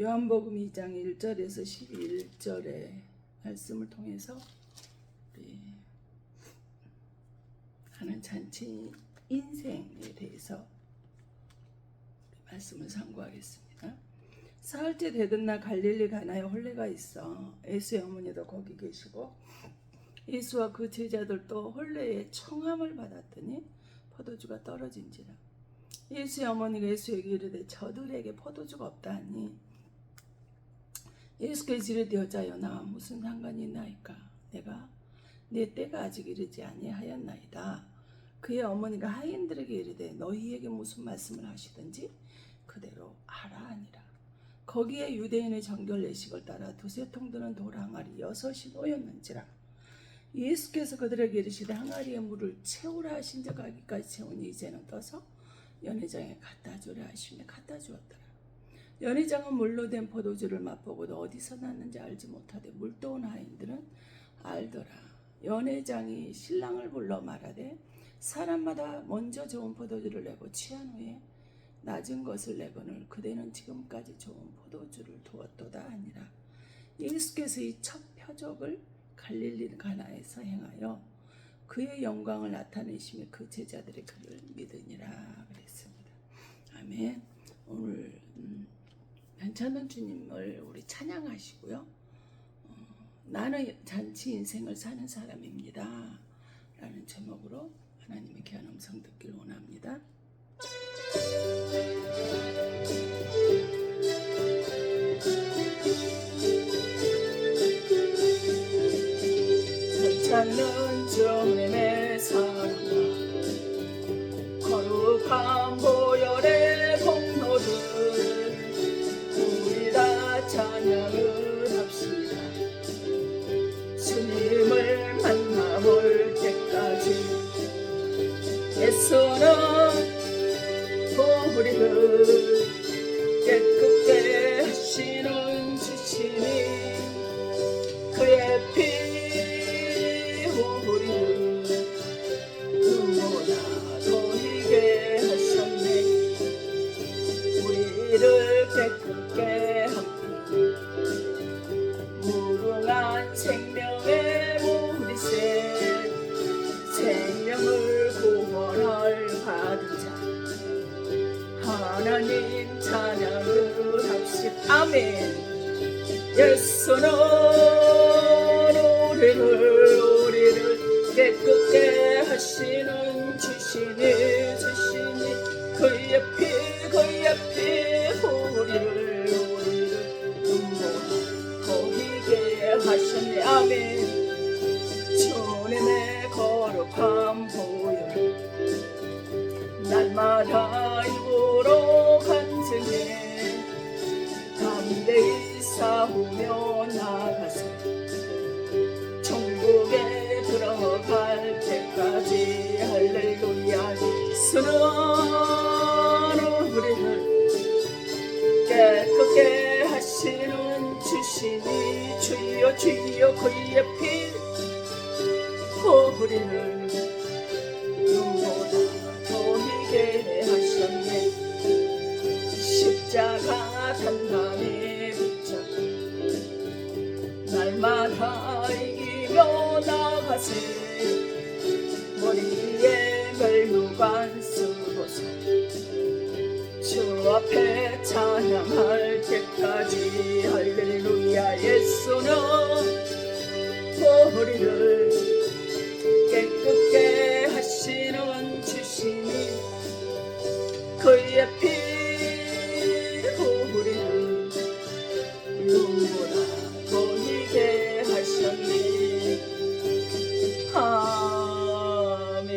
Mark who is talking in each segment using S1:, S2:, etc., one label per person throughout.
S1: 요한복음 2장 1절에서 11절의 말씀을 통해서 우리 하는 잔치 인생에 대해서 말씀을 상고하겠습니다. 사흘째 되던 날 갈릴리 가나에 혼례가 있어 예수의 어머니도 거기 계시고 예수와 그 제자들도 혼례에 청함을 받았더니 포도주가 떨어진지라. 예수의 어머니가 예수에게 이르되 저들에게 포도주가 없다 하니 예수께서 이르되 여자여 나와 무슨 상관이 있나이까? 내가 내 때가 아직 이르지 아니하였나이다. 그의 어머니가 하인들에게 이르되 너희에게 무슨 말씀을 하시든지 그대로 하라 하니라. 거기에 유대인의 정결 예식을 따라 두세 통 드는 돌 항아리 6이 놓였는지라. 예수께서 그들에게 이르시되 항아리에 물을 채우라 하신 적 아기까지 채우니 이제는 떠서 연회장에 갖다 주라 하시며 갖다 주었더라. 연회장은 물로 된 포도주를 맛보고도 어디서 났는지 알지 못하되 물도온 하인들은 알더라. 연회장이 신랑을 불러 말하되 사람마다 먼저 좋은 포도주를 내고 취한 후에 낮은 것을 내거늘 그대는 지금까지 좋은 포도주를 두었도다 하니라. 예수께서 이 첫 표적을 갈릴리 가나에서 행하여 그의 영광을 나타내시며 그 제자들이 그를 믿으니라 그랬습니다. 아멘. 오늘 괜찮은 주님을 우리 찬양하시고요. 나는 잔치 인생을 사는 사람입니다 라는 제목으로 하나님의 귀한 음성 듣기를 원합니다. 괜찮은 주님의 사랑과 거룩한 보혈의 공로들 우리 다 찬양을 합시다. 주님을 만나볼 때까지 예수는 우리를 깨끗게 하시는 주시니 그의 피 우리를 눈보다 보이게 하셨네. 우리를 깨끗게 하고 무궁한 생명의 무리새 생명을 구원을 받은 자 하나님 찬양을 합시다. 아멘. 예수는 우리를 깨끗게 하시는 주시니 그의 피 우리를 눈보다 보이게 하셨네. 아멘. 주님의 거룩한 보혈 날마다 입으로 간증해 담대히 싸우며 나가서 천국에 들어갈 때까지 할렐루야. 예수는 우리를 깨끗게 하시는 주시니 주여 그의 피 우리를 눈보다 보이게 하셨네. 십자가 단단히 붙잡고 날마다 이기며 나가세. 머리에 멜루관 쓰고서 주 앞에 찬양할 때까지 할렐루야. 예수는 우리를 깨끗게 하시는 주시니 그의 피 우리를 눈보다 보이게 하셨니. 아멘.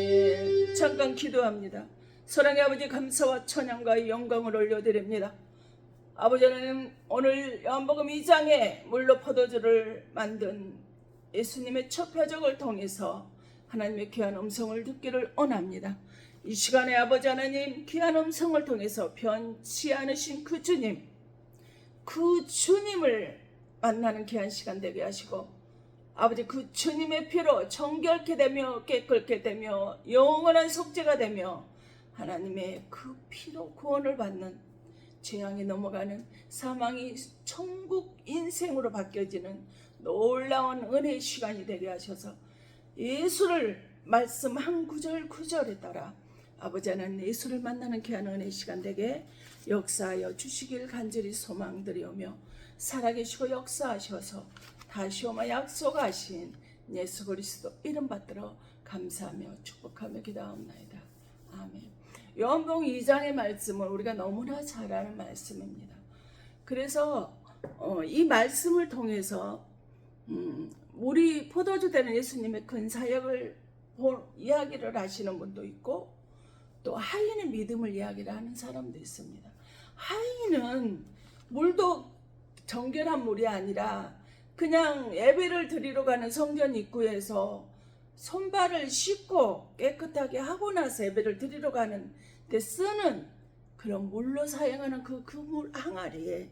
S1: 잠깐 기도합니다. 사랑의 아버지 감사와 찬양과 영광을 올려드립니다. 아버지 하나님, 오늘 요한복음 2장에 물로 포도주를 만든 예수님의 첫 표적을 통해서 하나님의 귀한 음성을 듣기를 원합니다. 이 시간에 아버지 하나님 귀한 음성을 통해서 변치 않으신 그 주님을 만나는 귀한 시간 되게 하시고 아버지 그 주님의 피로 정결케 되며 깨끗게 되며 영원한 속죄가 되며 하나님의 그 피로 구원을 받는 재앙에 넘어가는 사망이 천국 인생으로 바뀌어지는 놀라운 은혜의 시간이 되게 하셔서 예수를 말씀 한 구절 구절에 따라 아버지 하나님 예수를 만나는 귀한 은혜의 시간 되게 역사하여 주시길 간절히 소망드리오며 살아계시고 역사하셔서 다시 오마 약속하신 예수 그리스도 이름 받들어 감사하며 축복하며 기도하옵나이다. 아멘. 요한복음 2장의 말씀은 우리가 너무나 잘 아는 말씀입니다. 그래서 이 말씀을 통해서 우리 포도주 되는 예수님의 큰 사역을 이야기를 하시는 분도 있고 또 하인의 믿음을 이야기를 하는 사람도 있습니다. 하인은 물도 정결한 물이 아니라 그냥 예배를 드리러 가는 성전 입구에서 손발을 씻고 깨끗하게 하고 나서 예배를 드리러 가는 데 쓰는 그런 물로 사용하는 그 물 항아리에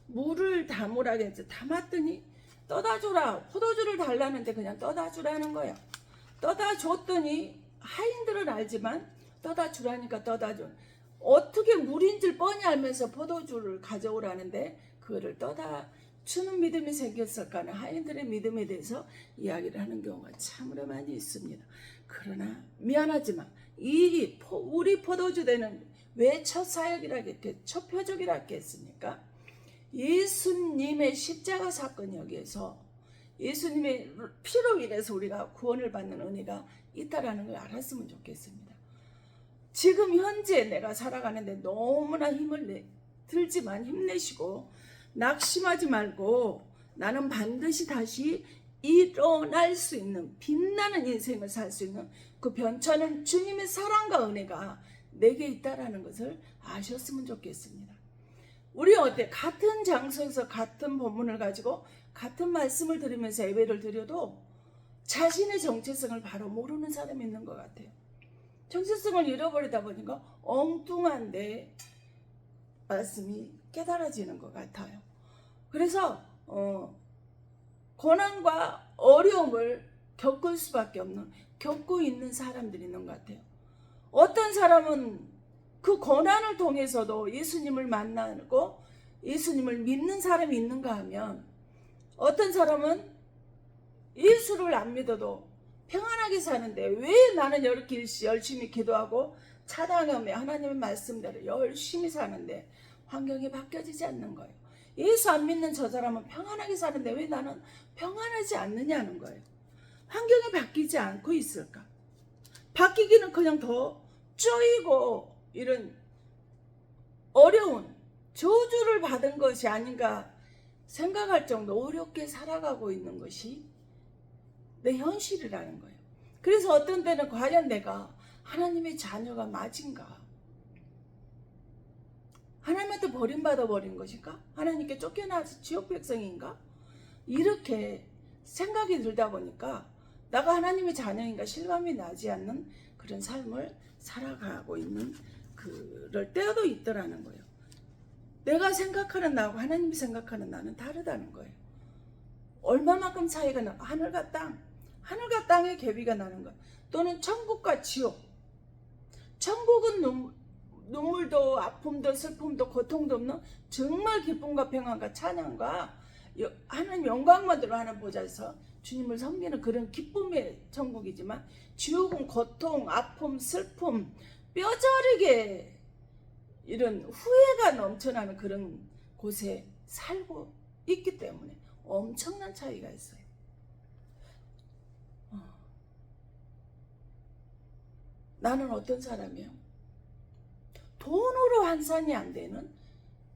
S1: 물을 담으라고 해서 담았더니 떠다 주라. 포도주를 달라는데 그냥 떠다 주라는 거야. 떠다 줬더니 하인들은 알지만 떠다 주라니까 떠다 줘. 어떻게 물인 줄 뻔히 알면서 포도주를 가져오라는데 그거를 떠다 주는 믿음이 생겼을까는 하인들의 믿음에 대해서 이야기를 하는 경우가 참으로 많이 있습니다. 그러나 미안하지만 우리 포도주 되는 왜 첫 사역이라겠게 첫 표적이라겠습니까? 예수님의 십자가 사건 여기에서 예수님의 피로 인해서 우리가 구원을 받는 은혜가 있다라는 걸 알았으면 좋겠습니다. 지금 현재 내가 살아가는데 너무나 힘을 들지만 힘내시고 낙심하지 말고 나는 반드시 다시 일어날 수 있는 빛나는 인생을 살 수 있는 그 변천은 주님의 사랑과 은혜가 내게 있다라는 것을 아셨으면 좋겠습니다. 우리 어때? 같은 장소에서 같은 본문을 가지고 같은 말씀을 들으면서 예배를 드려도 자신의 정체성을 바로 모르는 사람이 있는 것 같아요. 정체성을 잃어버리다 보니까 엉뚱한 내 말씀이 깨달아지는 것 같아요. 그래서 고난과 어려움을 겪을 수밖에 없는 겪고 있는 사람들이 있는 것 같아요. 어떤 사람은 그 고난을 통해서도 예수님을 만나고 예수님을 믿는 사람이 있는가 하면 어떤 사람은 예수를 안 믿어도 평안하게 사는데 왜 나는 이렇게 열심히 기도하고 찬양하며 하나님의 말씀대로 열심히 사는데 환경이 바뀌어지지 않는 거예요. 예수 안 믿는 저 사람은 평안하게 사는데 왜 나는 평안하지 않느냐는 거예요. 환경이 바뀌지 않고 있을까? 바뀌기는 그냥 더 쪼이고 이런 어려운 저주를 받은 것이 아닌가 생각할 정도 어렵게 살아가고 있는 것이 내 현실이라는 거예요. 그래서 어떤 때는 과연 내가 하나님의 자녀가 맞은가? 하나님한테 버림받아 버린 것인가? 하나님께 쫓겨나서 지옥 백성인가? 이렇게 생각이 들다 보니까 내가 하나님의 자녀인가 실감이 나지 않는 그런 삶을 살아가고 있는 그럴 때도 있더라는 거예요. 내가 생각하는 나하고 하나님이 생각하는 나는 다르다는 거예요. 얼마만큼 차이가 나? 하늘과 땅의 갭이가 나는 거예요. 또는 천국과 지옥. 천국은 눈물도 아픔도 슬픔도 고통도 없는 정말 기쁨과 평안과 찬양과 하나님 영광만으로 하는 보좌에서 주님을 섬기는 그런 기쁨의 천국이지만 지옥은 고통, 아픔, 슬픔, 뼈저리게 이런 후회가 넘쳐나는 그런 곳에 살고 있기 때문에 엄청난 차이가 있어요. 나는 어떤 사람이에요? 돈으로 환산이 안 되는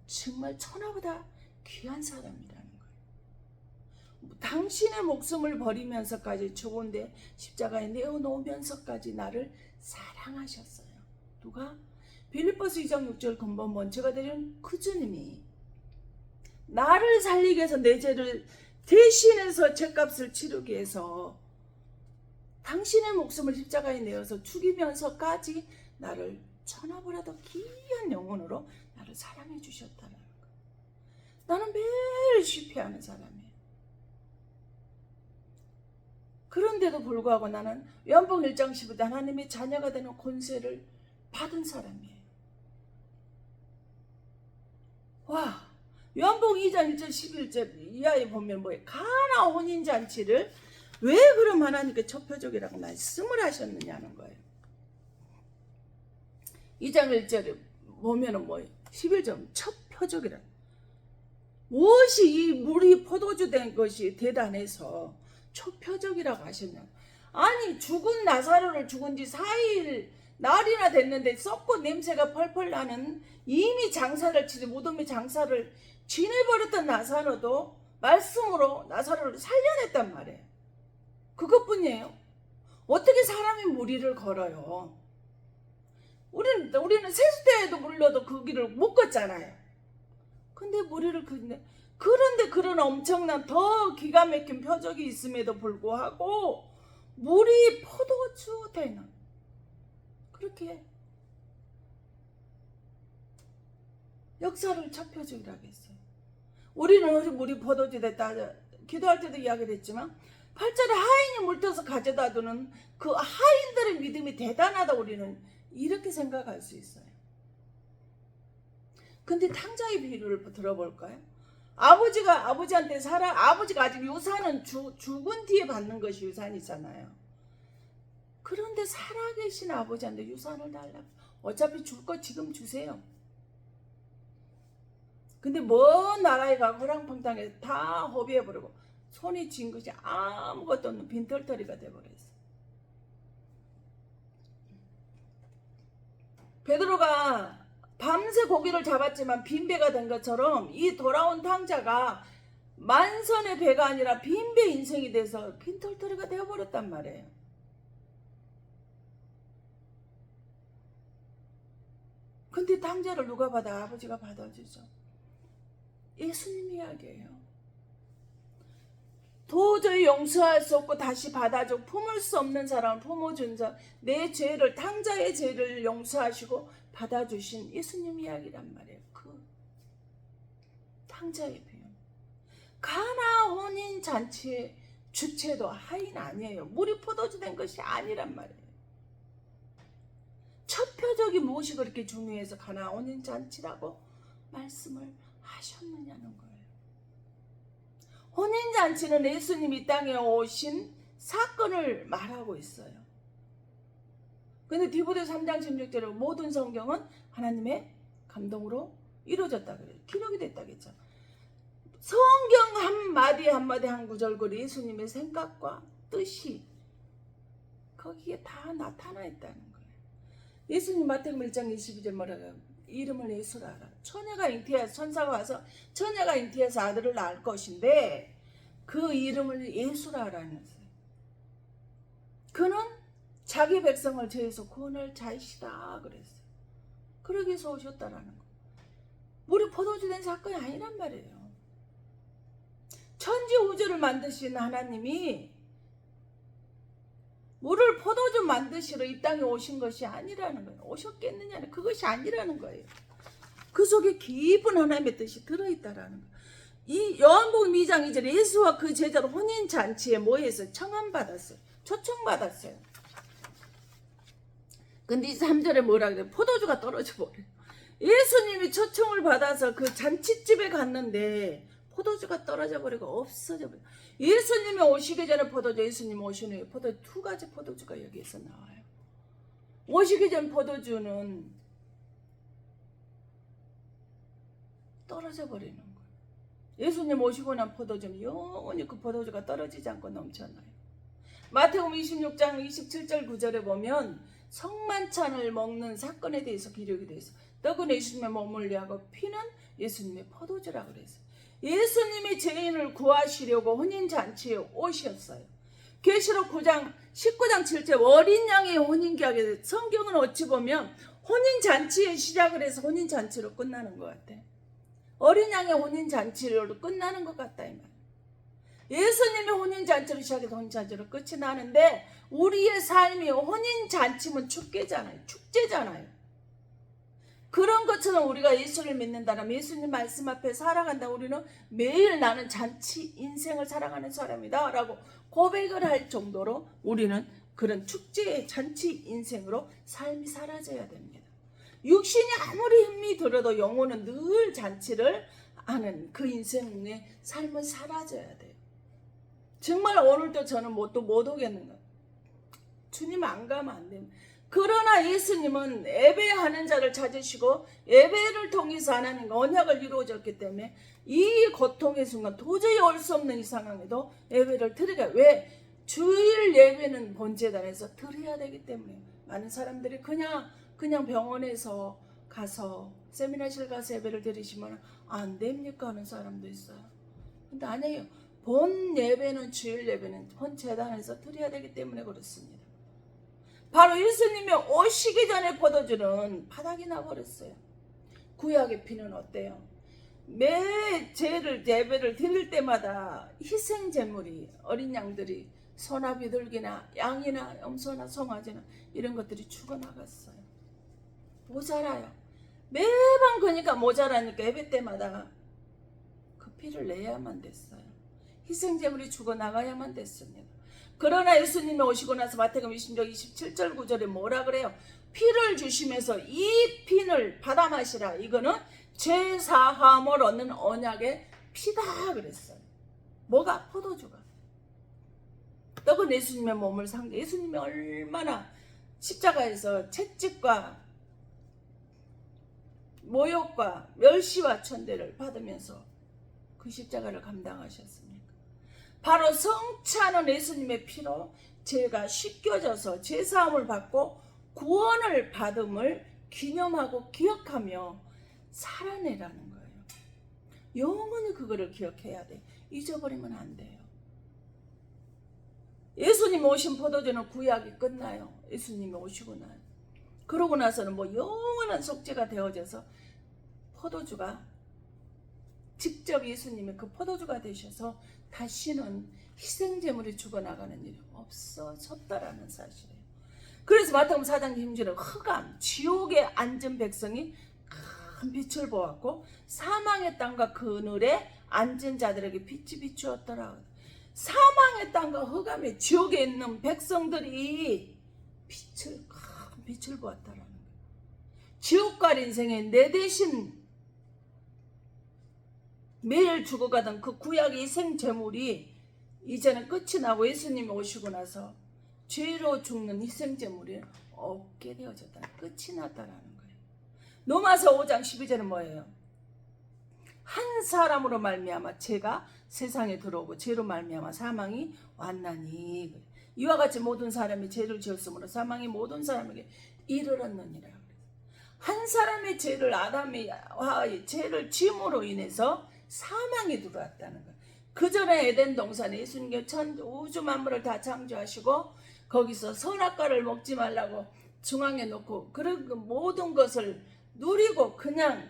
S1: 정말 천하보다 귀한 사람이라는 거예요. 당신의 목숨을 버리면서까지 죽은데 십자가에 내어놓으면서까지 나를 사랑하셨어요. 누가? 빌립보서 2장 6절 근본 원체가 되는 그 주님이 나를 살리기 위해서 내 죄를 대신해서 죄값을 치르기 위해서 당신의 목숨을 십자가에 내어서 죽이면서까지 나를 천하보다도 귀한 영혼으로 나를 사랑해 주셨다는 거예요. 나는 매일 실패하는 사람이에요. 그런데도 불구하고 나는 요한복음 1장 15절 하나님의 자녀가 되는 권세를 받은 사람이에요. 와, 요한복음 2장 1절 11절 이하에 보면 뭐예요? 가나 혼인잔치를 왜 그럼 하나님께 첫 표적이라고 말씀을 하셨느냐는 거예요. 2장 1절에 보면은 뭐예요? 11절 첫 표적이라. 무엇이 이 물이 포도주 된 것이 대단해서 첫 표적이라고 하셨냐? 아니 죽은 나사로를 죽은 지 4일 날이나 됐는데 썩고 냄새가 펄펄 나는 이미 장사를 치지 무덤에 장사를 지내버렸던 나사로도 말씀으로 나사로를 살려냈단 말이에요. 그것뿐이에요. 어떻게 사람이 무리를 걸어요? 우리는 세수대에도 물려도 그 길을 못 걷잖아요. 근데 무리를 걷는데, 그런데 그런 엄청난 더 기가 막힌 표적이 있음에도 불구하고 물이 포도주 되는 그렇게 역사를 첫 표적이라고 했어요. 우리는 물이 포도주 됐다 기도할 때도 이야기를 했지만 8절에 하인이 물떠서 가져다 두는 그 하인들의 믿음이 대단하다 우리는 이렇게 생각할 수 있어요. 근데 탕자의 비유를 들어볼까요? 아버지한테 아버지가 아직 유산은 죽은 뒤에 받는 것이 유산이잖아요. 그런데 살아계신 아버지한테 유산을 달라고. 어차피 줄 거 지금 주세요. 근데 먼 나라에 가고 허랑방탕에 다 허비해버리고 손이 쥔 것이 아무것도 없는 빈털터리가 돼버렸어. 베드로가 밤새 고기를 잡았지만 빈배가 된 것처럼 이 돌아온 탕자가 만선의 배가 아니라 빈배 인생이 돼서 빈털터리가 되어버렸단 말이에요. 근데 탕자를 누가 받아? 아버지가 받아주죠. 예수님 이야기예요. 도저히 용서할 수 없고 다시 받아줘 품을 수 없는 사람을 품어준 자, 내 죄를 탕자의 죄를 용서하시고 받아주신 예수님 이야기란 말이에요. 그 탕자의 비유. 가나 혼인 잔치의 주체도 하인 아니에요. 물이 포도주 된 것이 아니란 말이에요. 첫 표적이 무엇이 그렇게 중요해서 가나 혼인 잔치라고 말씀을 하셨느냐는 거예요. 혼인잔치는 예수님이 이 땅에 오신 사건을 말하고 있어요. 근데 디모데후서 3장 16절에 모든 성경은 하나님의 감동으로 이루어졌다 그래요. 기록이 됐다겠죠. 성경 한마디 한마디 한 구절거리 예수님의 생각과 뜻이 거기에 다 나타나 있다는 거예요. 예수님 마태복음 1장 22절 뭐라고요? 이름을 예수라 하라. 처녀가 잉태해서 천사가 와서 처녀가 잉태해서 아들을 낳을 것인데 그 이름을 예수라 하라는 거예요. 그는 자기 백성을 죄에서 구원할 자이시다 그랬어요. 그러기 위해서 오셨다라는 거. 물이 포도주 된 사건이 아니란 말이에요. 천지 우주를 만드신 하나님이 물을 포도주 만드시러 이 땅에 오신 것이 아니라는 거예요. 오셨겠느냐는 그것이 아니라는 거예요. 그 속에 깊은 하나님의 뜻이 들어있다라는 거예요. 이 요한복음 2장 2절에 예수와 그 제자로 혼인잔치에 모여서 청함받았어요. 초청받았어요. 근데 이 3절에 뭐라 그래요? 포도주가 떨어져 버려요. 예수님이 초청을 받아서 그 잔치집에 갔는데 포도주가 떨어져 버리고 없어져 버려요. 예수님이 오시기 전에 포도주, 예수님 오신 후에 포도주 두 가지 포도주가 여기에서 나와요. 오시기 전 포도주는 떨어져 버리는 거예요. 예수님 오시고 난 포도주는 영원히 그 포도주가 떨어지지 않고 넘쳐나요. 마태복음 26장 27절 9절에 보면 성만찬을 먹는 사건에 대해서 기록이 되어 있어요. 떡은 예수님의 몸을 위하고 피는 예수님의 포도주라고 그랬어요. 예수님이 죄인을 구하시려고 혼인잔치에 오셨어요. 계시록 9장 19장 7절 어린 양의 혼인계약에 성경은 어찌 보면 혼인잔치에 시작을 해서 혼인잔치로 끝나는 것 같아요. 어린 양의 혼인잔치로 끝나는 것 같다 이 말이에요. 예수님이 혼인잔치로 시작해서 혼인잔치로 끝이 나는데 우리의 삶이 혼인잔치면 축제잖아요. 그런 것처럼 우리가 예수를 믿는다면 예수님 말씀 앞에 살아간다. 우리는 매일 나는 잔치 인생을 살아가는 사람이다 라고 고백을 할 정도로 우리는 그런 축제의 잔치 인생으로 삶이 사라져야 됩니다. 육신이 아무리 힘이 들어도 영혼은 늘 잔치를 하는 그 인생의 삶은 사라져야 돼요. 정말 오늘도 저는 못 오겠는 거예요. 주님 안 가면 안 됩니다. 그러나 예수님은 예배하는 자를 찾으시고 예배를 통해서 하나님과 언약을 이루어졌기 때문에 이 고통의 순간 도저히 올 수 없는 이 상황에도 예배를 드리게. 왜? 주일 예배는 본제단에서 드려야 되기 때문에. 많은 사람들이 그냥 병원에서 가서 세미나실 가서 예배를 드리시면 안 됩니까 하는 사람도 있어요. 근데 아니에요. 본 예배는 주일 예배는 본제단에서 드려야 되기 때문에 그렇습니다. 바로 예수님이 오시기 전에 포도주는 바닥이 나버렸어요. 구약의 피는 어때요? 매 예배를 드릴 때마다 희생 제물이 어린 양들이 소나 비둘기나 양이나 염소나 송아지나 이런 것들이 죽어나갔어요. 모자라요. 매번 그러니까 모자라니까 예배 때마다 그 피를 내야만 됐어요. 희생 제물이 죽어나가야만 됐습니다. 그러나 예수님이 오시고 나서 마태복음 26장 27절 9절에 뭐라 그래요? 피를 주시면서 이 피를 받아 마시라. 이거는 죄 사함을 얻는 언약의 피다 그랬어요. 뭐가? 포도주가. 떡은 예수님의 몸을 상대. 예수님이 얼마나 십자가에서 채찍과 모욕과 멸시와 천대를 받으면서 그 십자가를 감당하셨습니까? 바로 성찬은 예수님의 피로 죄가 씻겨져서 죄사함을 받고 구원을 받음을 기념하고 기억하며 살아내라는 거예요. 영원히 그거를 기억해야 돼. 잊어버리면 안 돼요. 예수님 오신 포도주는 구약이 끝나요. 예수님이 오시고 나요. 그러고 나서는 뭐 영원한 속죄가 되어져서 포도주가 직접 예수님이 그 포도주가 되셔서 다시는 희생제물이 죽어나가는 일이 없어졌다라는 사실이에요. 그래서 마태복음 4장 16절에 흑암, 지옥에 앉은 백성이 큰 빛을 보았고 사망의 땅과 그늘에 앉은 자들에게 빛이 비추었더라. 사망의 땅과 흑암의 지옥에 있는 백성들이 큰 빛을 보았다라는 거예요. 지옥갈 인생에 내 대신 매일 죽어가던 그 구약의 희생제물이 이제는 끝이 나고 예수님이 오시고 나서 죄로 죽는 희생제물이 없게 되어졌다. 끝이 났다라는 거예요. 로마서 5장 12절은 뭐예요? 한 사람으로 말미암아 죄가 세상에 들어오고 죄로 말미암아 사망이 왔나니 이와 같이 모든 사람이 죄를 지었으므로 사망이 모든 사람에게 이르렀느니라. 한 사람의 죄를 아담의 죄를 지음으로 인해서 사망이 들어왔다는 거예요. 그 전에 에덴 동산에 예수님께 우주 만물을 다 창조하시고 거기서 선악과를 먹지 말라고 중앙에 놓고 그런 그 모든 것을 누리고 그냥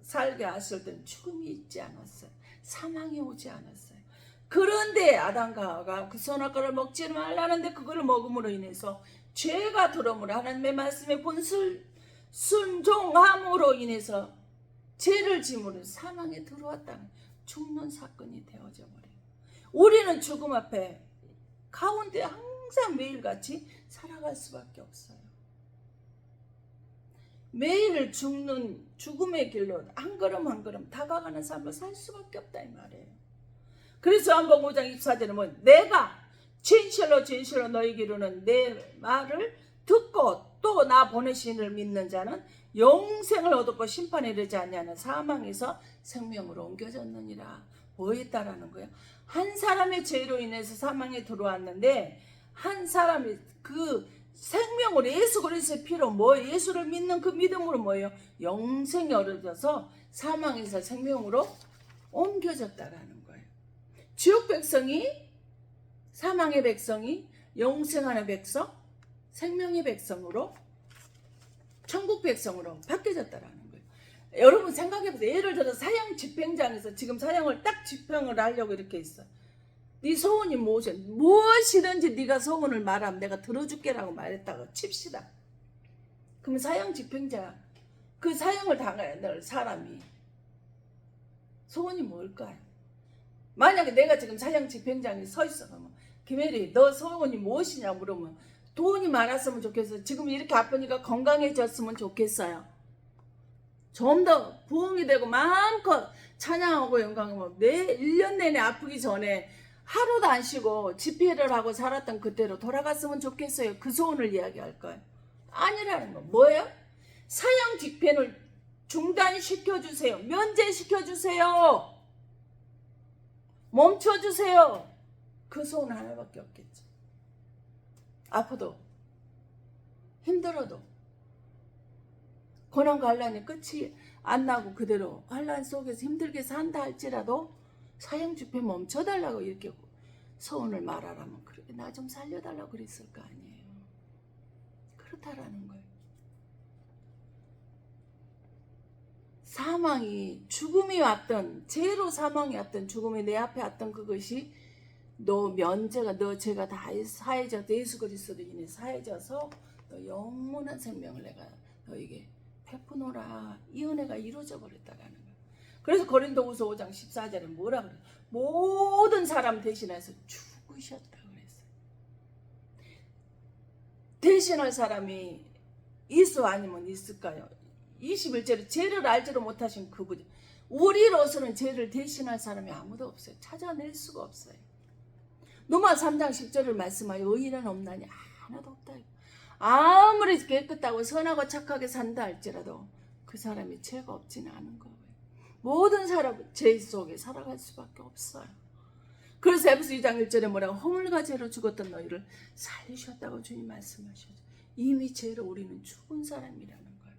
S1: 살게 하실 때는 죽음이 있지 않았어요. 사망이 오지 않았어요. 그런데 아담과 하와가 그 선악과를 먹지 말라는데 그거를 먹음으로 인해서 죄가 들어오므로 하나님의 말씀에 순종함으로 인해서 죄를 지므로 사망에 들어왔다는 죽는 사건이 되어져 버려요. 우리는 죽음 앞에 가운데 항상 매일같이 살아갈 수밖에 없어요. 매일 죽음의 길로 한 걸음 한 걸음 다가가는 삶을 살 수밖에 없다 이 말이에요. 그래서 요한복음 5장 24절에 뭐 내가 진실로 너희에게 이르는 내 말을 듣고 또 나 보내신 이를 믿는 자는 영생을 얻었고 심판에 이르지 아니하는 사망에서 생명으로 옮겨졌느니라. 뭐 했다라는 거예요? 한 사람의 죄로 인해서 사망에 들어왔는데 한 사람이 그 생명으로 예수 그리스도의 피로 뭐 예수를 믿는 그 믿음으로 뭐예요? 영생이 얻어져서 사망에서 생명으로 옮겨졌다라는 거예요. 지옥 백성이 사망의 백성이 영생하는 백성, 생명의 백성으로 천국 백성으로 바뀌어졌다라는 거예요. 여러분 생각해보세요. 예를 들어 사형 집행장에서 지금 사형을 딱 집행을 하려고 이렇게 있어. 네 소원이 무엇이든지 네가 소원을 말하면 내가 들어줄게라고 말했다고 칩시다. 그럼 사형 집행자 그 사형을 당해야 될 사람이 소원이 뭘까요? 만약에 내가 지금 사형 집행장에 서 있어 그러면 김혜리 너 소원이 무엇이냐 물으면 돈이 많았으면 좋겠어요. 지금 이렇게 아프니까 건강해졌으면 좋겠어요. 좀 더 부흥이 되고 마음껏 찬양하고 영광하고 내 1년 내내 아프기 전에 하루도 안 쉬고 집회를 하고 살았던 그때로 돌아갔으면 좋겠어요. 그 소원을 이야기할 거예요. 아니라는 거. 뭐예요? 사형 집회를 중단시켜주세요. 면제시켜주세요. 멈춰주세요. 그 소원 하나밖에 없겠죠. 아파도 힘들어도 고난과 환란이 끝이 안 나고 그대로 환란 속에서 힘들게 산다 할지라도 사형 집회 멈춰달라고 이렇게 소원을 말하라면 그렇게 나 좀 살려달라고 그랬을 거 아니에요. 그렇다라는 거예요. 사망이 죽음이 왔던 죄로 사망이 왔던 죽음이 내 앞에 왔던 그것이 너 면제가 너 죄가 다 사해져 예수 그리스도로 인해 사해져서 너 영원한 생명을 내가 너에게 베푸노라. 이 은혜가 이루어져 버렸다라는 거예요. 그래서 고린도후서 5장 14절에 뭐라 그래요? 모든 사람 대신해서 죽으셨다 그랬어요. 대신할 사람이 있어 아니면 있을까요? 21절에 죄를 알지도 못하신 그분, 우리로서는 죄를 대신할 사람이 아무도 없어요. 찾아낼 수가 없어요. 로마 3장 10절을 말씀하여 의인은 없나니 하나도 없다. 아무리 깨끗하고 선하고 착하게 산다 할지라도 그 사람이 죄가 없지는 않은 거예요. 모든 사람은 죄 속에 살아갈 수밖에 없어요. 그래서 에베소 2장 1절에 뭐라고? 허물과 죄로 죽었던 너희를 살리셨다고 주님 말씀하셨죠. 이미 죄로 우리는 죽은 사람이라는 거예요.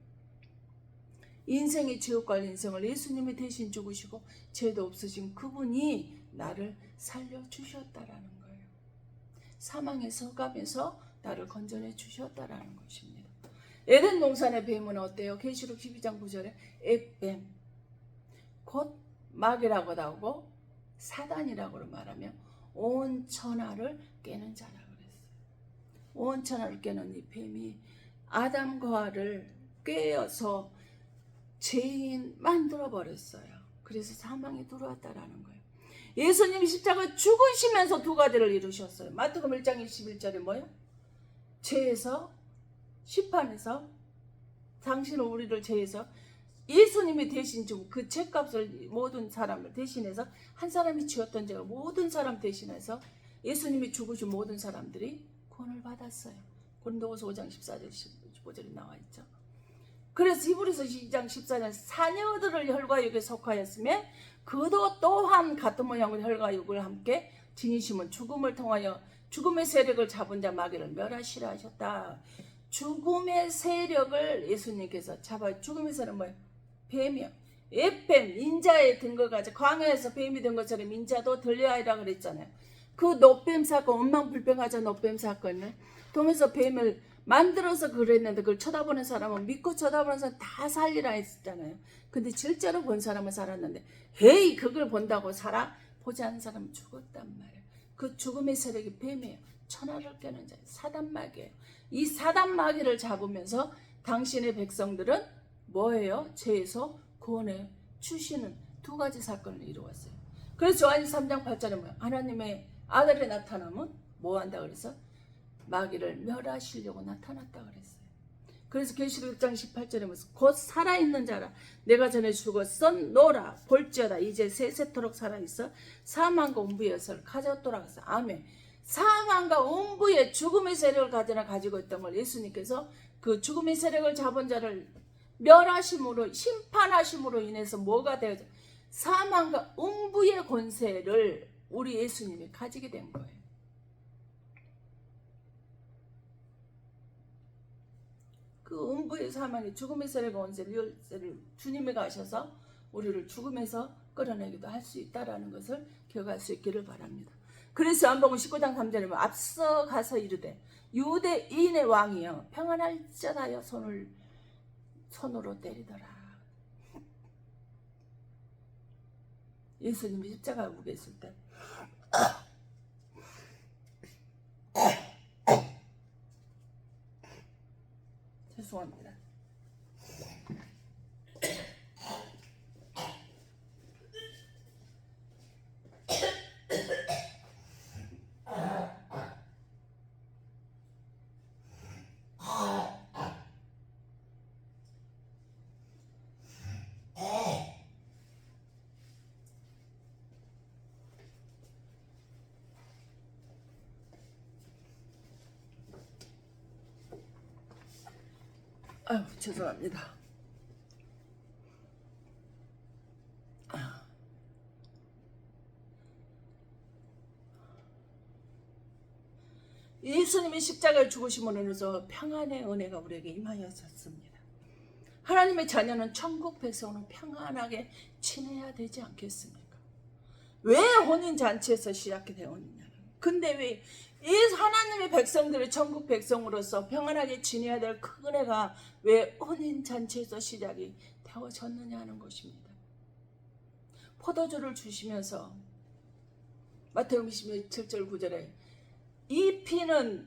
S1: 인생의 지옥갈 인생을 예수님이 대신 죽으시고 죄도 없으신 그분이 나를 살려주셨다라는 거예요. 사망의 서감에서 나를 건져내 주셨다라는 것입니다. 에덴 동산의 뱀은 어때요? 계시록 12장 9절에 앱뱀, 곧 마귀라고 나오고 사단이라고 말하며 온 천하를 깨는 자라 그랬어요. 온 천하를 깨는 이 뱀이 아담과 하와를 꿰어서 죄인 만들어 버렸어요. 그래서 사망이 들어왔다라는 거예요. 예수님이 십자가 죽으시면서 두 가지를 이루셨어요. 마태복음 1장 21절에 뭐예요? 죄에서 심판에서 당신은 우리를 죄에서 예수님이 대신 주고 그 죄값을 모든 사람을 대신해서 한 사람이 지었던 죄를 모든 사람 대신해서 예수님이 죽으신 모든 사람들이 구원을 받았어요. 고린도후서 5장 14절 15절에 나와 있죠. 그래서 히브리서 2장 14절 사녀들을 혈과육에 속하였으며 그도 또한 같은 모양으로 혈과육을 함께 지니심은 죽음을 통하여 죽음의 세력을 잡은 자 마귀를 멸하시라 하셨다. 죽음의 세력을 예수님께서 잡아. 죽음의 세력은 뭐예요? 뱀이요. 앱뱀, 인자에 든 것 같이 광야에서 뱀이 든 것처럼 인자도 들려하리라 그랬잖아요. 그 노뱀 사건, 원망불평하자 노뱀 사건을 통해서 뱀을 만들어서 그랬는데 그걸 쳐다보는 사람은 믿고 쳐다보는 사람 다 살리라 했잖아요. 근데 실제로 본 사람은 살았는데 헤이 그걸 본다고 살아? 보지 않은 사람은 죽었단 말이에요. 그 죽음의 세력이 뱀이에요. 천하를 깨는 자 사단마귀예요. 이 사단마귀를 잡으면서 당신의 백성들은 뭐예요? 죄에서 구원해 주시는 두 가지 사건을 이루었어요. 그래서 요한 3장 8절에 뭐예요? 하나님의 아들이 나타나면 뭐 한다 그래서? 마귀를 멸하시려고 나타났다 그랬어요. 그래서 계시록 1장 18절에 뭐서 곧 살아있는 자라 내가 전에 죽었었노라 볼지어다 이제 세세토록 살아있어 사망과 음부의 여설을 가졌더라 그랬어요. 아멘. 사망과 음부의 죽음의 세력을 가지고 있던 걸 예수님께서 그 죽음의 세력을 잡은 자를 멸하심으로 심판하심으로 인해서 뭐가 되어져? 사망과 음부의 권세를 우리 예수님이 가지게 된 거예요. 그 음부의 사망의 죽음의 세력과 권세를 주님이 가셔서 우리를 죽음에서 끌어내기도 할 수 있다라는 것을 기억할 수 있기를 바랍니다. 그래서 요한복음 19장 3절에 앞서 가서 이르되 유대인의 왕이여 평안할지어다 손으로 때리더라. 예수님이 십자가에 못 계실 때 죄송합니다. 아유, 죄송합니다. 예수님이 십자가를 죽으심으로 인해서 평안의 은혜가 우리에게 임하였습니다. 하나님의 자녀는 천국 백성으로 평안하게 지내야 되지 않겠습니까? 왜 혼인잔치에서 시작이 되었느냐? 근데 왜 이 하나님의 백성들의 천국 백성으로서 평안하게 지내야 될 그 은혜가 왜 혼인잔치에서 시작이 되어졌느냐 하는 것입니다. 포도주를 주시면서 마태복음 27절 9절에 이 피는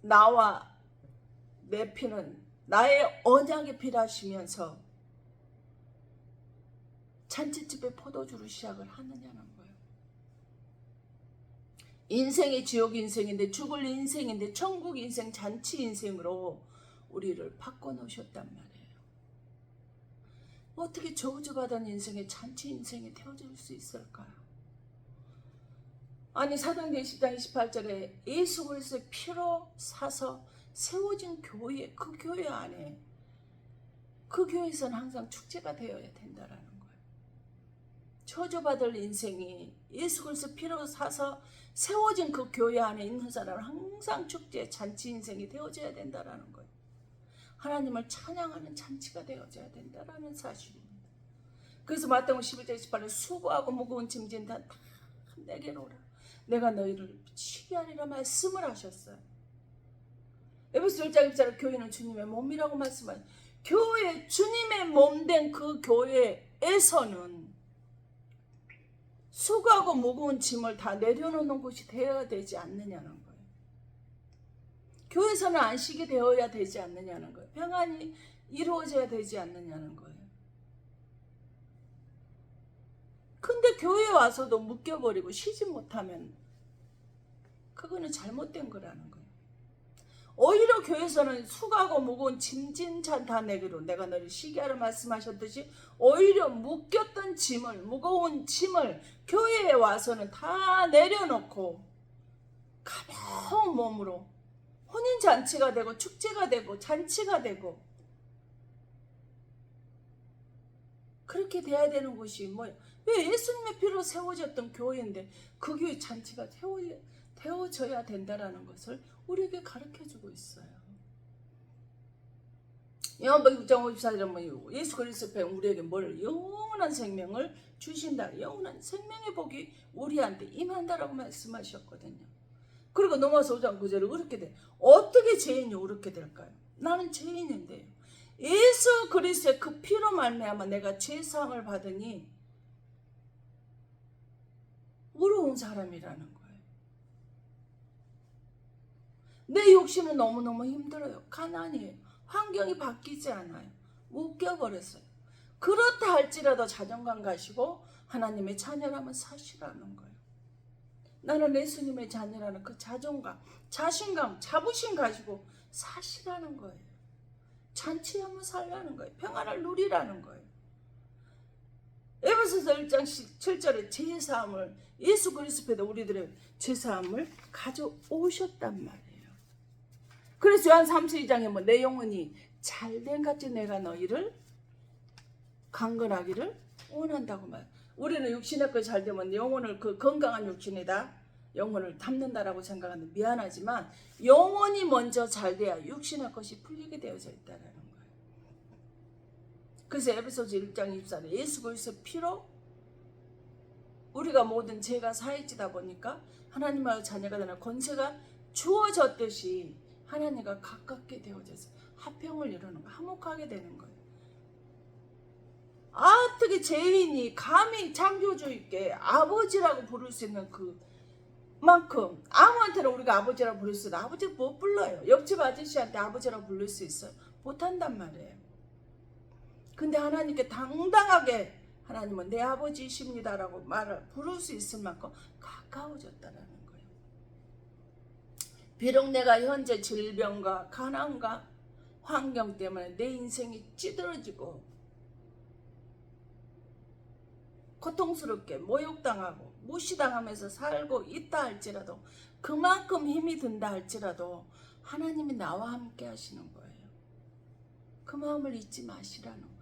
S1: 나와 내 피는 나의 언약의 피라 하시면서 잔치집에 포도주로 시작을 하느냐는 거예요. 인생이 지옥 인생인데 죽을 인생인데 천국 인생 잔치 인생으로 우리를 바꿔놓으셨단 말이에요. 어떻게 저주받은 인생에 잔치 인생이 되어질 수 있을까요? 아니 사도행전 10장 28절에 예수 그리스도의 피로 사서 세워진 교회, 그 교회 안에 그 교회에서는 항상 축제가 되어야 된다라는 거예요. 저주받을 인생이 예수 그리스도 피로 사서 세워진 그 교회 안에 있는 사람은 항상 축제, 잔치 인생이 되어져야 된다라는 거예요. 하나님을 찬양하는 잔치가 되어져야 된다라는 사실입니다. 그래서 마태복음 11장 28절에 수고하고 무거운 짐진 다 내게로 오라. 내가 너희를 치게 하리라 말씀을 하셨어요. 에베소 1장 1절에 교회는 주님의 몸이라고 말씀하셨어요. 교회, 주님의 몸된 그 교회에서는 수고하고 무거운 짐을 다 내려놓는 곳이 되어야 되지 않느냐는 거예요. 교회에서는 안식이 되어야 되지 않느냐는 거예요. 평안이 이루어져야 되지 않느냐는 거예요. 근데 교회에 와서도 묶여버리고 쉬지 못하면 그거는 잘못된 거라는 거예요. 오히려 교회에서는 수고하고 무거운 짐진찬 다 내게로 내가 너를 쉬게 하라 말씀하셨듯이 오히려 묶였던 짐을, 무거운 짐을 교회에 와서는 다 내려놓고 가벼운 몸으로 혼인잔치가 되고 축제가 되고 잔치가 되고 그렇게 돼야 되는 곳이 뭐예요? 왜 예수님의 피로 세워졌던 교회인데 그 교회 잔치가 되어져야 된다라는 것을 우리에게 가르쳐주고 있어요. 요한복음 6장 54절은 예수 그리스도의 우리에게 뭘 영원한 생명을 주신다. 영원한 생명의 복이 우리한테 임한다라고 말씀하셨거든요. 그리고 넘어서 5장 9절에 그렇게 돼. 어떻게 죄인이 그렇게 될까요? 나는 죄인인데요. 예수 그리스도의 그 피로 말미암아 내가 죄사함을 받으니 의로운 사람이라는 거예요. 내 욕심은 너무너무 힘들어요. 가난이에요. 환경이 바뀌지 않아요. 묶여버렸어요. 그렇다 할지라도 자존감 가시고 하나님의 자녀라면 사시라는 거예요. 나는 예수님의 자녀라는 그 자존감, 자신감, 자부심 가지고 사시라는 거예요. 잔치하며 살라는 거예요. 평안을 누리라는 거예요. 에베소서 1장 7절에 제사함을 예수 그리스도께서 우리들의 제사함을 가져오셨단 말이에요. 그래서 요한 3:2장에 내 영혼이 잘된 같이 내가 너희를 강건하기를 원한다고 말. 우리는 육신의 것 잘 되면 영혼을 그 건강한 육신에다 영혼을 담는다라고 생각하는데 미안하지만 영혼이 먼저 잘 돼야 육신의 것이 풀리게 되어져 있다라는 거예요. 그래서 에베소서 1장 24절에 예수 그리스도의 피로 우리가 모든 죄가 사해지다 보니까 하나님의 자녀가 되는 권세가 주어졌듯이 하나님과 가깝게 되어져서 화평을 이루는 거, 화목하게 되는 거예요. 어떻게 죄인이 감히 창조주 있게 아버지라고 부를 수 있는 그만큼 아무한테나 우리가 아버지라고 부를 수 있는 아버지 못 불러요. 옆집 아저씨한테 아버지라고 부를 수 있어요? 못한단 말이에요. 근데 하나님께 당당하게 하나님은 내 아버지이십니다라고 말을 부를 수 있을 만큼 가까워졌다라는 거예요. 비록 내가 현재 질병과 가난과 환경 때문에 내 인생이 찌들어지고 고통스럽게 모욕당하고 무시당하면서 살고 있다 할지라도 그만큼 힘이 든다 할지라도 하나님이 나와 함께 하시는 거예요. 그 마음을 잊지 마시라는 거예요.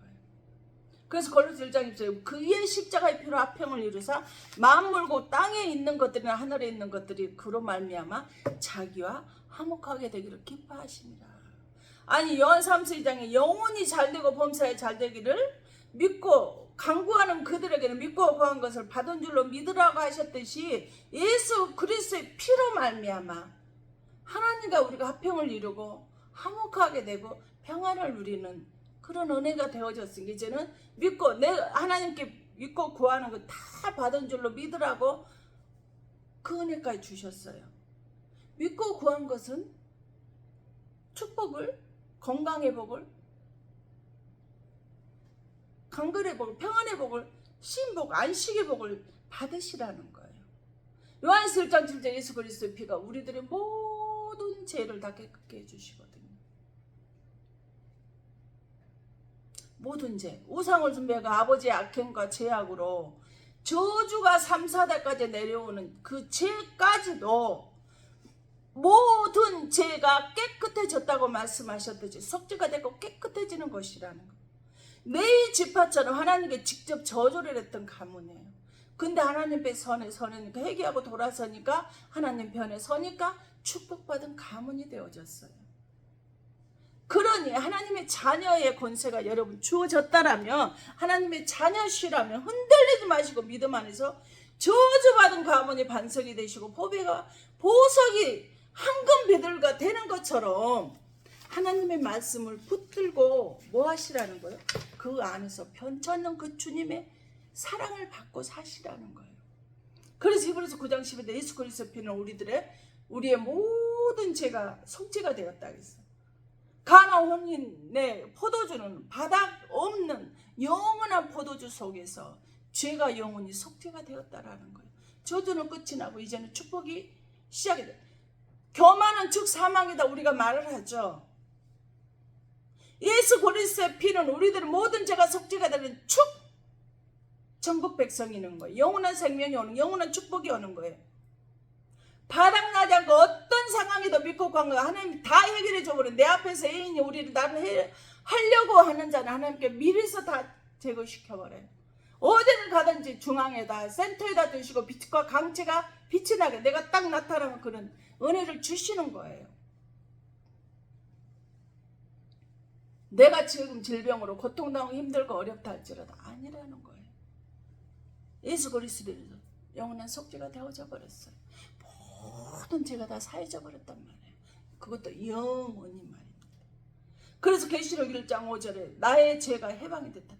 S1: 그래서 골로새 1장 1절에 그의 십자가의 피로 화평을 이루사 만물고 땅에 있는 것들이나 하늘에 있는 것들이 그로 말미암아 자기와 화목하게 되기를 기뻐하십니다. 아니 요한 3서장에 영혼이 잘되고 범사에 잘되기를 믿고 간구하는 그들에게는 믿고 구한 것을 받은 줄로 믿으라고 하셨듯이 예수 그리스도의 피로 말미암아 하나님과 우리가 화평을 이루고 화목하게 되고 평안을 누리는 그런 은혜가 되어졌으니 이제는 믿고 하나님께 믿고 구하는 거 다 받은 줄로 믿으라고 그 은혜까지 주셨어요. 믿고 구한 것은 축복을, 건강의 복을, 강건의 복을, 평안의 복을, 신복, 안식의 복을 받으시라는 거예요. 요한서 1장 7절 예수 그리스도의 피가 우리들의 모든 죄를 다 깨끗게 해주시거든요. 모든 죄, 우상을 숭배하고 아버지의 악행과 죄악으로 저주가 3, 4대까지 내려오는 그 죄까지도 모든 죄가 깨끗해졌다고 말씀하셨듯이 속죄가 되고 깨끗해지는 것이라는 거. 내 지파처럼 하나님께 직접 저주를 했던 가문이에요. 근데 하나님 배 서니까 회개하고 돌아서니까 하나님 편에 서니까 축복받은 가문이 되어졌어요. 그러니 하나님의 자녀의 권세가 여러분 주어졌다라면 하나님의 자녀시라면 흔들리지 마시고 믿음 안에서 저주받은 가문이 반석이 되시고 보석이 황금 비둘기가 되는 것처럼 하나님의 말씀을 붙들고 뭐 하시라는 거예요? 그 안에서 편찮는 그 주님의 사랑을 받고 사시라는 거예요. 그래서 히브리서 9장 10절에 예수 그리스도의 피는 우리의 모든 죄가 속죄가 되었다 했어요. 가나 혼인의 포도주는 바닥 없는 영원한 포도주 속에서 죄가 영원히 속죄가 되었다라는 거예요. 저주는 끝이 나고 이제는 축복이 시작이 돼요. 교만은 즉 사망이다 우리가 말을 하죠. 예수 그리스도의 피는 우리들의 모든 죄가 속죄가 되는 전국 백성이 있는 거예요. 영원한 생명이 오는 영원한 축복이 오는 거예요. 바닥나지 않고 어떤 상황에도 믿고 간 거야. 하나님 다 해결해 줘버려. 내 앞에서 애인이 나를 하려고 하는 자는 하나님께 미리서 다 제거시켜버려요. 어디를 가든지 중앙에다 센터에다 두시고 빛과 강체가 빛이 나게 내가 딱 나타나면 그런 은혜를 주시는 거예요. 내가 지금 질병으로 고통당하고 힘들고 어렵다 할지라도 아니라는 거예요. 예수 그리스도에서 영원한 속죄가 되어져 버렸어요. 모든 죄가 다 사해져 버렸단 말이에요. 그것도 영원히 말입니다. 그래서 계시록 1장 5절에 나의 죄가 해방이 됐다.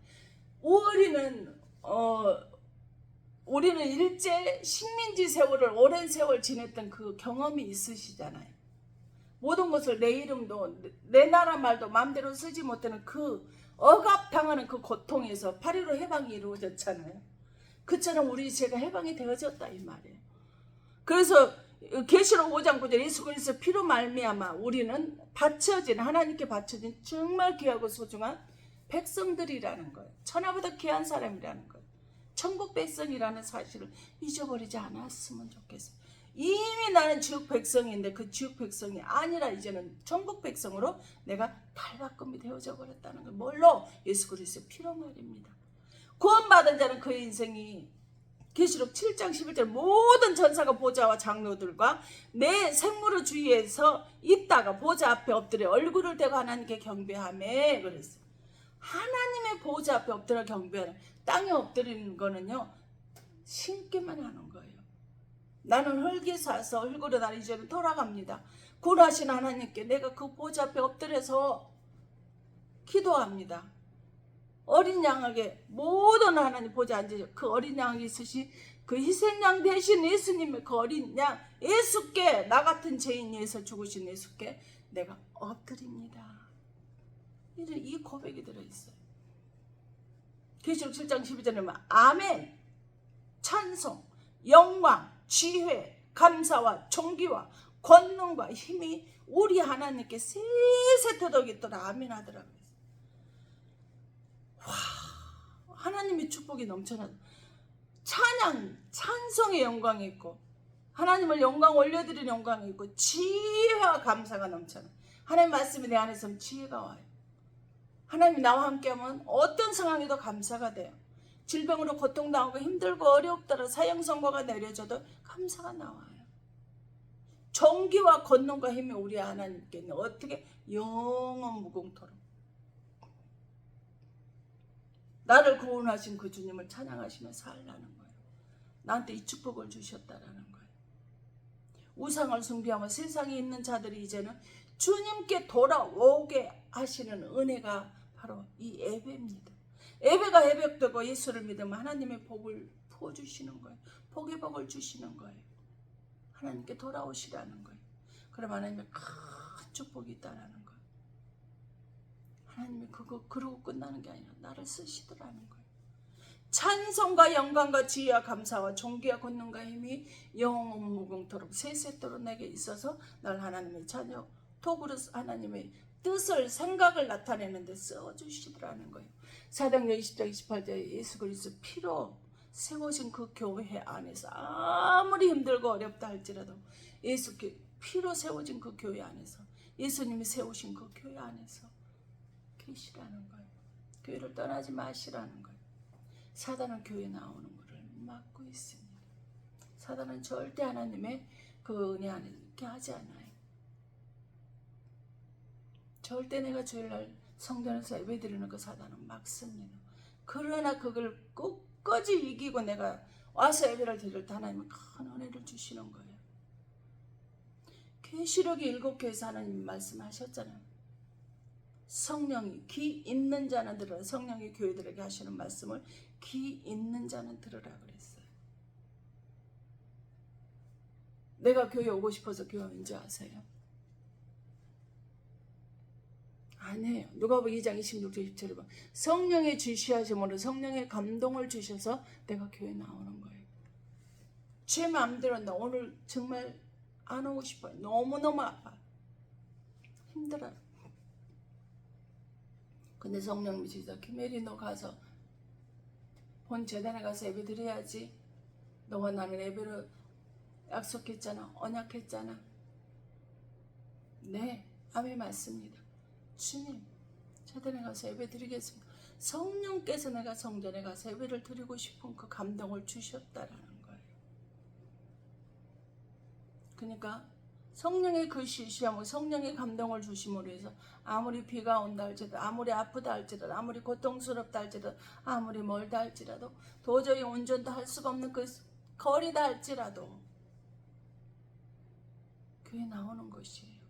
S1: 우리는 일제 식민지 세월을 오랜 세월 지냈던 그 경험이 있으시잖아요. 모든 것을 내 이름도 내 나라 말도 마음대로 쓰지 못하는 그 억압당하는 그 고통에서 8.15 해방이 이루어졌잖아요. 그처럼 우리 죄가 해방이 되어졌다 이 말이에요. 그래서 계시록 5장 9절 예수 그리스도 피로 말미암아 우리는 하나님께 바쳐진 정말 귀하고 소중한 백성들이라는 거예요. 천하보다 귀한 사람이라는 거예요. 천국 백성이라는 사실을 잊어버리지 않았으면 좋겠어요. 이미 나는 지옥 백성인데 그 지옥 백성이 아니라 이제는 천국 백성으로 내가 탈바꿈이 되어져 버렸다는 거예요. 뭘로? 예수 그리스도의 피로 말입니다. 구원받은 자는 그의 인생이 계시록 7장 11절 모든 전사가 보좌와 장로들과 내 생물의 주위에서 있다가 보좌 앞에 엎드려 얼굴을 대고 하나님께 경배하며 그랬어요. 하나님의 보좌 앞에 엎드려 경배하는 땅에 엎드리는 거는요 신기만 하는 거예요. 나는 흙에 사서 흙으로 나는 이제는 돌아갑니다. 구원하신 하나님께 내가 그 보좌 앞에 엎드려서 기도합니다. 어린 양에게 모든 하나님 보좌 앉으셔 그 어린 양이 있으시 그 희생양 대신 예수님의 그 어린 양 예수께 나 같은 죄인 위해서 죽으신 예수께 내가 엎드립니다. 이 고백이 들어있어요. 계시록 7장 12절에 보면 아멘 찬송 영광 지혜 감사와 존귀와 권능과 힘이 우리 하나님께 세세토록 있도록 아멘 하더라고요. 와, 하나님의 축복이 넘쳐나 찬양, 찬송의 영광이 있고 하나님을 영광 올려드리는 영광이 있고 지혜와 감사가 넘쳐나 하나님 말씀이 내 안에서 지혜가 와요. 하나님이 나와 함께하면 어떤 상황에도 감사가 돼요. 질병으로 고통당하고 힘들고 어렵더라 사형 선고가 내려져도 감사가 나와요. 정기와 권능과 힘이 우리 하나님께는 어떻게 영원 무궁토록 나를 구원하신 그 주님을 찬양하시며 살라는 거예요. 나한테 이 축복을 주셨다라는 거예요. 우상을 숭배하며 세상에 있는 자들이 이제는 주님께 돌아오게 하시는 은혜가 바로 이 예배입니다. 예배가 회복되고 예수를 믿으면 하나님의 복을 부어주시는 거예요. 복의 복을 주시는 거예요. 하나님께 돌아오시라는 거예요. 그럼 하나님의 큰 축복이 있다라는 거예요. 하나님이 그러고 끝나는 게 아니라 나를 쓰시더라는 거예요. 찬송과 영광과 지혜와 감사와 존귀와 권능과 힘이 영원 무궁토록 세세토록 내게 있어서 날 하나님의 자녀 도구로 하나님의 뜻을 생각을 나타내는 데 써주시더라는 거예요. 사도행전 20장 28절에 예수 그리스도 피로 세워진 그 교회 안에서 아무리 힘들고 어렵다 할지라도 예수 피로 세워진 그 교회 안에서 예수님이 세우신 그 교회 안에서 계시라는 거예요. 교회를 떠나지 마시라는 거예요. 사단은 교회 나오는 것을 막고 있습니다. 사단은 절대 하나님의 그 은혜 안에 있게 하지 않아요. 절대 내가 주일날 성전에서 예배드리는 그 사단은 막습니다. 그러나 그걸 끝까지 이기고 내가 와서 예배를 드릴 때 하나님은 큰 은혜를 주시는 거예요. 계시록이 7개에서 하나님이 말씀하셨잖아요. 성령이 귀 있는 자는 들으라. 성령이 교회들에게 하시는 말씀을 귀 있는 자는 들으라 그랬어요. 내가 교회 오고 싶어서 교회 온지 아세요? 아니에요. 누가복음 2장 26절 27절 보면 성령의 지시하심으로 성령의 감동을 주셔서 내가 교회 나오는 거예요. 제 마음대로 나 오늘 정말 안 오고 싶어요. 너무너무 아파요. 힘들어요. 근데 성령님이 지시자 김혜리 너 가서 본 재단에 가서 예배 드려야지. 너와 나는 예배를 약속했잖아. 언약했잖아. 네, 아멘 맞습니다. 주님, 재단에 가서 예배 드리겠습니다. 성령께서 내가 성전에 가서 예배를 드리고 싶은 그 감동을 주셨다라는 거예요. 그러니까 성령의 그 시시함을 성령의 감동을 주심으로 해서 아무리 비가 온다 할지라도 아무리 아프다 할지라도 아무리 고통스럽다 할지라도 아무리 멀다 할지라도 도저히 운전도 할 수가 없는 그 거리다 할지라도 교회 나오는 것이에요.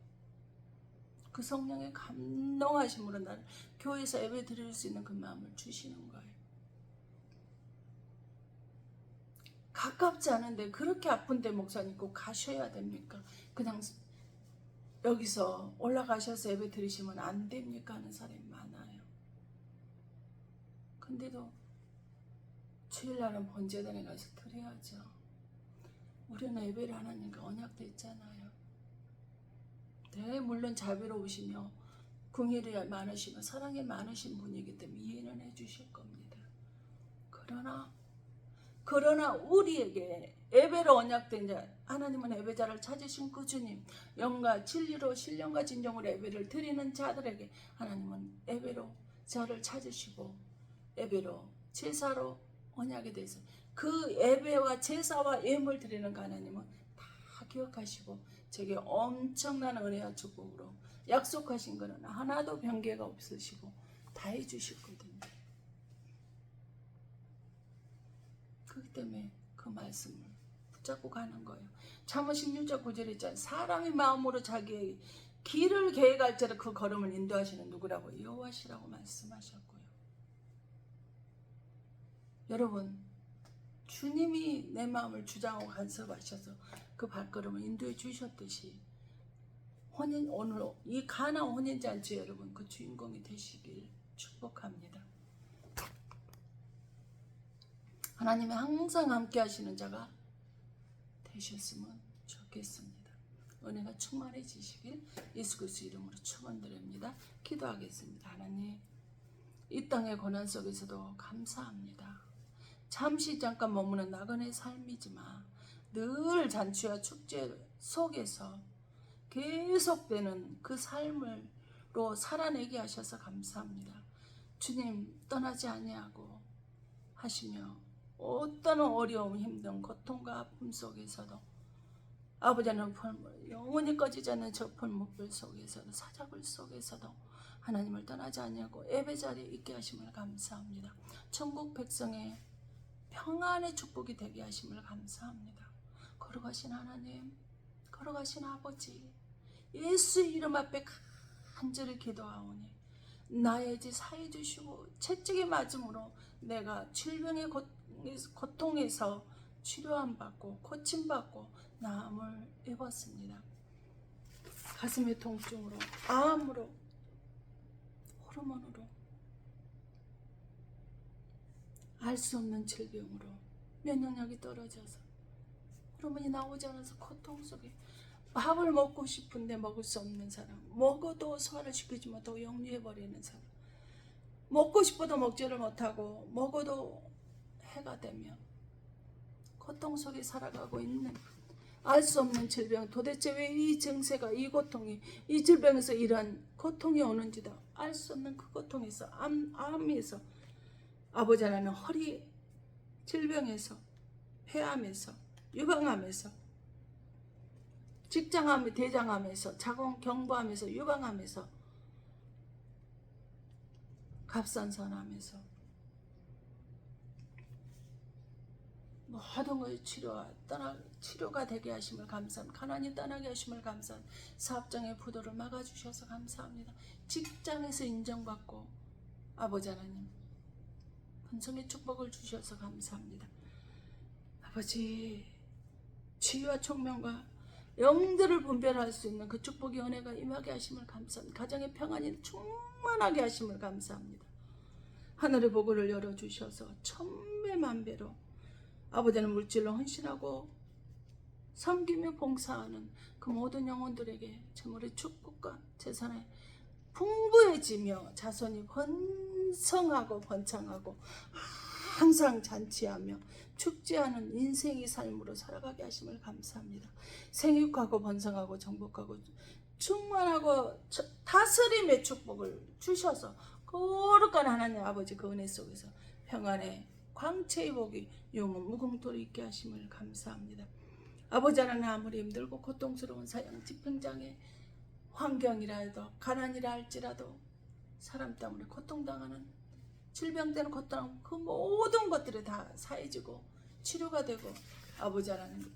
S1: 그 성령의 감동하심으로 나를 교회에서 예배 드릴 수 있는 그 마음을 주시는 거예요. 가깝지 않은데 그렇게 아픈데 목사님 꼭 가셔야 됩니까? 그냥 여기서 올라가셔서 예배 드리시면 안 됩니까? 하는 사람이 많아요. 근데도 주일날은 본제단에 가서 드려야죠. 우리는 예배를 하나님과 언약돼 있잖아요. 네, 물론 자비로우시며 긍휼이 많으시며 사랑이 많으신 분이기 때문에 이해는 해주실 겁니다. 그러나 우리에게 예배로 언약된 자 하나님은 예배자를 찾으신 그 주님 영과 진리로 신령과 진정으로 예배를 드리는 자들에게 하나님은 예배로 저를 찾으시고 예배로 제사로 언약에 대해서 그 예배와 제사와 예물 드리는 그 하나님은 다 기억하시고 제게 엄청난 은혜와 축복으로 약속하신 것은 하나도 변개가 없으시고 다 해주셨거든요. 그렇기 때문에 그 말씀을 붙잡고 가는 거예요. 잠언 16장 9절에 있잖아요. 사람이 마음으로 자기의 길을 계획할지라 그 걸음을 인도하시는 누구라고? 여호와시라고 말씀하셨고요. 여러분 주님이 내 마음을 주장하고 간섭하셔서 그 발걸음을 인도해 주셨듯이 오늘 이 가나 혼인잔치 여러분 그 주인공이 되시길 축복합니다. 하나님이 항상 함께 하시는 자가 되셨으면 좋겠습니다. 은혜가 충만해지시길 예수 그리스도 이름으로 축원드립니다. 기도하겠습니다. 하나님 이 땅의 고난 속에서도 감사합니다. 잠시 잠깐 머무는 나그네 삶이지만 늘 잔치와 축제 속에서 계속되는 그 삶을 살아내게 하셔서 감사합니다. 주님 떠나지 아니하고 하시며 어떤 어려움, 힘든 고통과 아픔 속에서도 아버지는 영원히 꺼지지 않는 저 풀무불 속에서도 사자굴 속에서도 하나님을 떠나지 아니하고 예배 자리에 있게 하심을 감사합니다. 천국 백성의 평안의 축복이 되게 하심을 감사합니다. 걸어가신 하나님, 걸어가신 아버지, 예수 이름 앞에 간절히 기도하오니 나의 죄 사해 주시고 채찍에 맞음으로 내가 질병의 고통에서 치료함 받고 고침받고 나음을 입었습니다. 가슴의 통증으로, 암으로, 호르몬으로, 알 수 없는 질병으로 면역력이 떨어져서 호르몬이 나오지 않아서 고통 속에 밥을 먹고 싶은데 먹을 수 없는 사람, 먹어도 소화를 시키지 못하고 역류해버리는 사람, 먹고 싶어도 먹지를 못하고 먹어도 해가 되며 고통 속에 살아가고 있는 알 수 없는 질병, 도대체 왜 이 증세가, 이 고통이, 이 질병에서 이러한 고통이 오는지도 알 수 없는 그 고통에서, 암에서, 아버지 하나님 허리 질병에서, 폐암에서, 유방암에서, 직장암, 대장암에서, 자궁경부암에서, 유방암에서, 갑상선암에서 모든 것의 치료가 되게 하심을 감사합니다. 가난이 떠나게 하심을 감사합니다. 사업장의 부도를 막아주셔서 감사합니다. 직장에서 인정받고 아버지 하나님 번성의 축복을 주셔서 감사합니다. 아버지 지혜와 총명과 영들을 분별할 수 있는 그 축복의 은혜가 임하게 하심을 감사합니다. 가정의 평안이 충만하게 하심을 감사합니다. 하늘의 복을 열어주셔서 천배만배로 아버지는 물질로 헌신하고 섬기며 봉사하는 그 모든 영혼들에게 재물의 축복과 재산의 풍부해지며 자손이 번성하고 번창하고 항상 잔치하며 축제하는 인생의 삶으로 살아가게 하심을 감사합니다. 생육하고 번성하고 정복하고 충만하고 다스림의 축복을 주셔서 거룩한 하나님 아버지 그 은혜 속에서 평안의 광채의 복이 영원 무궁토로 있게 하심을 감사합니다. 아버지 하나님 아무리 힘들고 고통스러운 사형 집행장애 환경이라도 가난이라 할지라도 사람 때문에 고통당하는 질병 때문에 고통하는 그 모든 것들이 다 사해지고 치료가 되고 아버지 하나님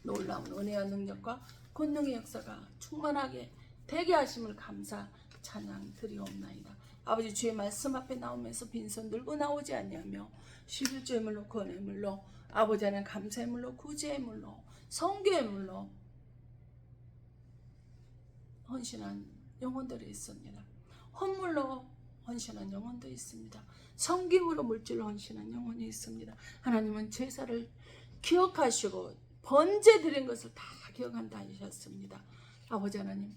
S1: 놀라운 은혜와 능력과 권능의 역사가 충만하게 되게 하심을 감사 찬양 드리옵나이다. 아버지 주의 말씀 앞에 나오면서 빈손 들고 나오지 아니하며 11조의 물로 구원의 물로 아버지 하나님 감사의 물로 구제의 물로 성교의 물로 헌신한 영혼들이 있습니다. 헌물로 헌신한 영혼도 있습니다. 성김으로 물질로 헌신한 영혼이 있습니다. 하나님은 제사를 기억하시고 번제 드린 것을 다 기억한다 하셨습니다. 아버지 하나님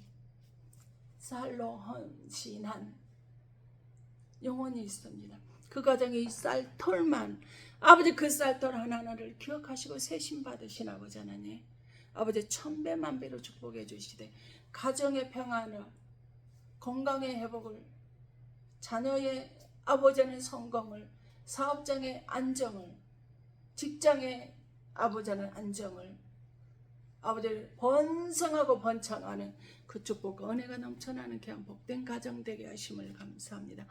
S1: 쌀로 헌신한 영혼이 있습니다. 그 가정에 이 쌀털만 아버지 그 쌀털 하나하나를 기억하시고 세심 받으신 아버지 하나님 아버지 천배만배로 축복해 주시되 가정의 평안을 건강의 회복을 자녀의 아버지의 성공을 사업장의 안정을 직장의 아버지의 안정을 아버지를 번성하고 번창하는 그 축복과 은혜가 넘쳐나는 귀한 복된 가정 되게 하심을 감사합니다.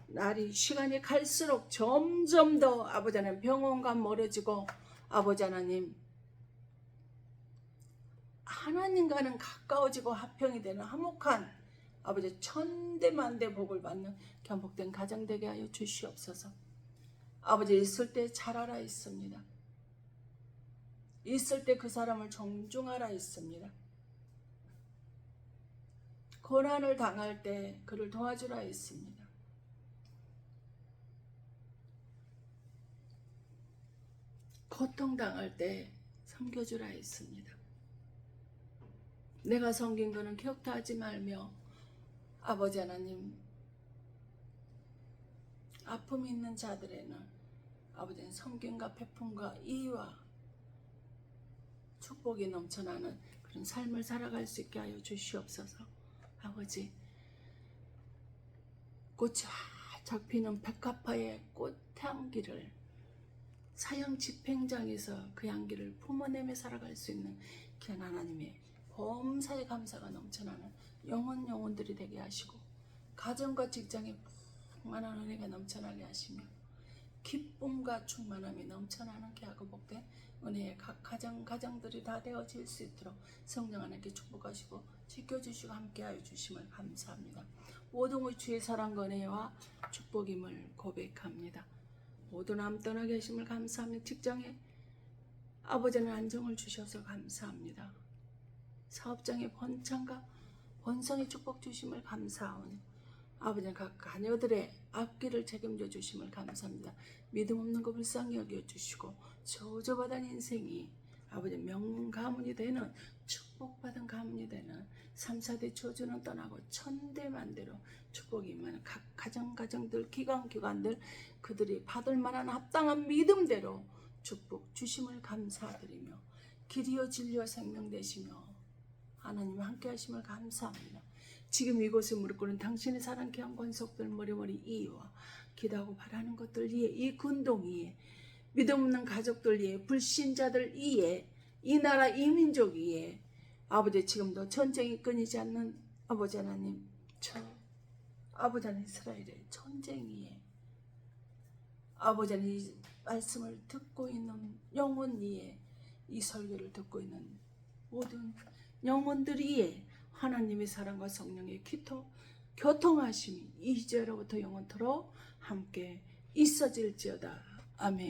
S1: 날이 시간이 갈수록 점점 더 아버지 하나님 병원과 멀어지고 아버지 하나님 하나님과는 가까워지고 화평이 되는 화목한 아버지 천대만대 복을 받는 귀한 복된 가정 되게 하여 주시옵소서. 아버지 있을 때 잘하라 있습니다. 있을 때 그 사람을 존중하라 있습니다. 고난을 당할 때 그를 도와주라 있습니다. 고통당할 때 섬겨주라 했습니다. 내가 섬긴 것은 기억도 하지 말며 아버지 하나님 아픔이 있는 자들에는 아버지는 섬김과 베품과 이의와 축복이 넘쳐나는 그런 삶을 살아갈 수 있게 하여 주시옵소서. 아버지 꽃이 활짝 피는 백합화의 꽃향기를 사형 집행장에서 그 향기를 품어내며 살아갈 수 있는 귀한 하나님의 범사의 감사가 넘쳐나는 영혼들이 되게 하시고, 가정과 직장에 풍만한 은혜가 넘쳐나게 하시며, 기쁨과 충만함이 넘쳐나는 귀하고 복된 은혜의 각 가정들이 다 되어질 수 있도록 성령 하나님께 축복하시고 지켜주시고 함께하여 주심을 감사합니다. 모든 것 주의 사랑과 은혜와 축복임을 고백합니다. 모든 암 떠나 계심을 감사합니다. 직장에 아버지는 안정을 주셔서 감사합니다. 사업장의 번창과 번성의 축복 주심을 감사하오니 아버지는 각 자녀들의 앞길을 책임져 주심을 감사합니다. 믿음 없는 거 불쌍히 여겨주시고 저주받은 인생이 아버지 명문 가문이 되는, 축복받은 가문이 되는 3, 4대 저주는 떠나고 천대만대로 축복이 임하는 각 가정들, 기관들 그들이 받을 만한 합당한 믿음대로 축복 주심을 감사드리며 길이요 진리와 생명 되시며 하나님 함께 하심을 감사합니다. 지금 이곳에 무릎 꿇은 당신의 사랑 귀한 권속들 머리머리 이와 기도하고 바라는 것들 이에, 이 군동 이에, 믿음 없는 가족들 이에, 불신자들 이에, 이 나라 이 민족 이에 아버지 지금도 전쟁이 끊이지 않는 아버지 하나님, 아버지 하나님 이스라엘의 전쟁 이에 아버지 하나님 이 말씀을 듣고 있는 영혼 이에, 이 설교를 듣고 있는 모든 영혼들 이에 하나님의 사랑과 성령의 교통하심이 이제로부터 영원토록 함께 있어질지어다. 아멘.